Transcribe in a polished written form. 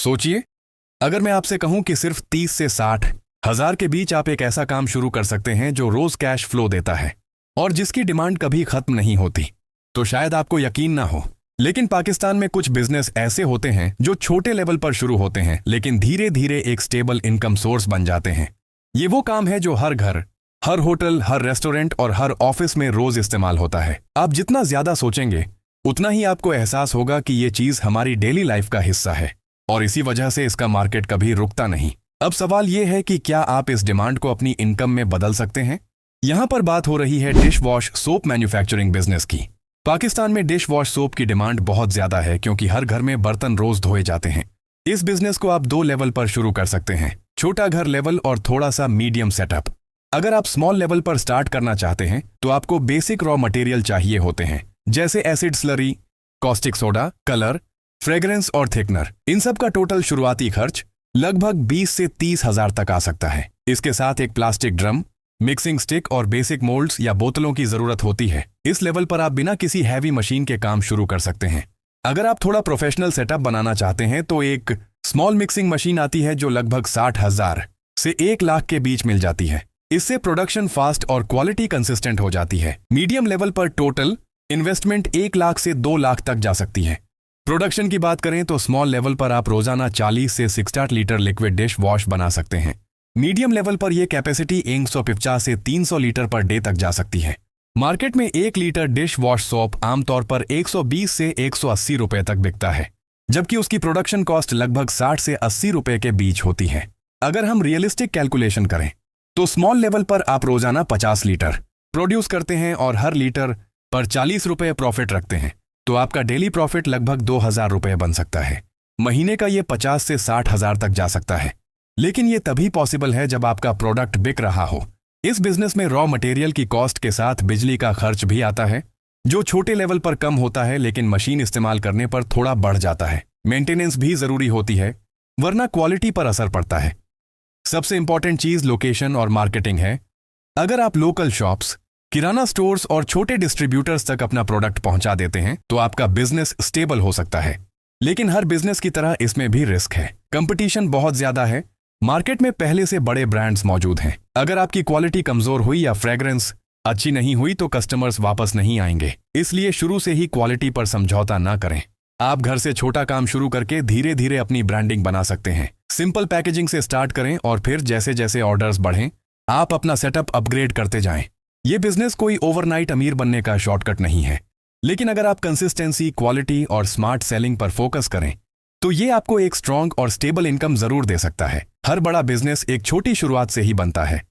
सोचिए, अगर मैं आपसे कहूं कि सिर्फ 30 से 60 हजार के बीच आप एक ऐसा काम शुरू कर सकते हैं जो रोज कैश फ्लो देता है और जिसकी डिमांड कभी खत्म नहीं होती, तो शायद आपको यकीन ना हो। लेकिन पाकिस्तान में कुछ बिजनेस ऐसे होते हैं जो छोटे लेवल पर शुरू होते हैं लेकिन धीरे धीरे एक स्टेबल इनकम सोर्स बन जाते हैं। ये वो काम है जो हर घर, हर होटल, हर रेस्टोरेंट और हर ऑफिस में रोज इस्तेमाल होता है। आप जितना ज्यादा सोचेंगे उतना ही आपको एहसास होगा कि ये चीज हमारी डेली लाइफ का हिस्सा है और इसी वजह से इसका मार्केट कभी रुकता नहीं। अब सवाल ये है कि क्या आप इस डिमांड को अपनी इनकम में बदल सकते हैं? यहां पर बात हो रही है dish wash soap manufacturing business की। पाकिस्तान में डिश वॉश सोप की डिमांड बहुत ज्यादा है क्योंकि हर घर में बर्तन रोज धोए जाते हैं। इस बिजनेस को आप 2 लेवल पर शुरू कर सकते हैं, छोटा घर लेवल और थोड़ा सा मीडियम सेटअप। अगर आप स्मॉल लेवल पर स्टार्ट करना चाहते हैं तो आपको बेसिक रॉ मटेरियल चाहिए होते हैं, जैसे acid slurry, caustic soda, colour, fragrance और थिकनर। इन सब का टोटल शुरुआती खर्च लगभग 20 से 30 हजार तक आ सकता है। इसके साथ एक प्लास्टिक ड्रम, मिक्सिंग स्टिक और बेसिक मोल्ड्स या बोतलों की जरूरत होती है। इस लेवल पर आप बिना किसी हैवी मशीन के काम शुरू कर सकते हैं। अगर आप थोड़ा प्रोफेशनल सेटअप बनाना चाहते हैं तो एक स्मॉल मिक्सिंग मशीन आती है जो लगभग 60 हजार से 1 लाख के बीच मिल जाती है। इससे प्रोडक्शन फास्ट और क्वालिटी कंसिस्टेंट हो जाती है। मीडियम लेवल पर टोटल इन्वेस्टमेंट 1 लाख से 2 लाख तक जा सकती है। प्रोडक्शन की बात करें तो स्मॉल लेवल पर आप रोजाना 40 से 60 लीटर लिक्विड डिश वॉश बना सकते हैं। मीडियम लेवल पर यह कैपेसिटी 150 से 300 लीटर पर डे तक जा सकती है। मार्केट में 1 लीटर डिश वॉश सोप आमतौर पर 120 से 180 रुपए तक बिकता है, जबकि उसकी प्रोडक्शन कॉस्ट लगभग 60 से 80 रुपए के बीच होती है। अगर हम रियलिस्टिक कैलकुलेशन करें तो स्मॉल लेवल पर आप रोजाना 50 लीटर प्रोड्यूस करते हैं और हर लीटर पर 40 रुपए प्रॉफिट रखते हैं, तो आपका डेली प्रॉफिट लगभग 2000 रुपए बन सकता है। महीने का ये 50 से 60 हजार तक जा सकता है, लेकिन ये तभी पॉसिबल है जब आपका प्रोडक्ट बिक रहा हो। इस बिजनेस में रॉ मटेरियल की कॉस्ट के साथ बिजली का खर्च भी आता है, जो छोटे लेवल पर कम होता है लेकिन मशीन इस्तेमाल करने पर थोड़ा बढ़ जाता है। मेंटेनेंस भी जरूरी होती है, वरना क्वालिटी पर असर पड़ता है। सबसे इंपॉर्टेंट चीज लोकेशन और मार्केटिंग है। अगर आप लोकल शॉप्स, किराना स्टोर्स और छोटे डिस्ट्रीब्यूटर्स तक अपना प्रोडक्ट पहुंचा देते हैं तो आपका बिजनेस स्टेबल हो सकता है। लेकिन हर बिजनेस की तरह इसमें भी रिस्क है। कंपटीशन बहुत ज्यादा है। मार्केट में पहले से बड़े ब्रांड्स मौजूद हैं। अगर आपकी क्वालिटी कमजोर हुई या फ्रेग्रेंस अच्छी नहीं हुई तो कस्टमर्स वापस नहीं आएंगे। इसलिए शुरू से ही क्वालिटी पर समझौता ना करें। आप घर से छोटा काम शुरू करके धीरे धीरे अपनी ब्रांडिंग बना सकते हैं। सिंपल पैकेजिंग से स्टार्ट करें और फिर जैसे जैसे ऑर्डर्स बढ़ें आप अपना सेटअप अपग्रेड करते जाएं। ये बिजनेस कोई ओवरनाइट अमीर बनने का शॉर्टकट नहीं है, लेकिन अगर आप कंसिस्टेंसी, क्वालिटी और स्मार्ट सेलिंग पर फोकस करें तो ये आपको एक स्ट्रॉन्ग और स्टेबल इनकम जरूर दे सकता है। हर बड़ा बिजनेस एक छोटी शुरुआत से ही बनता है।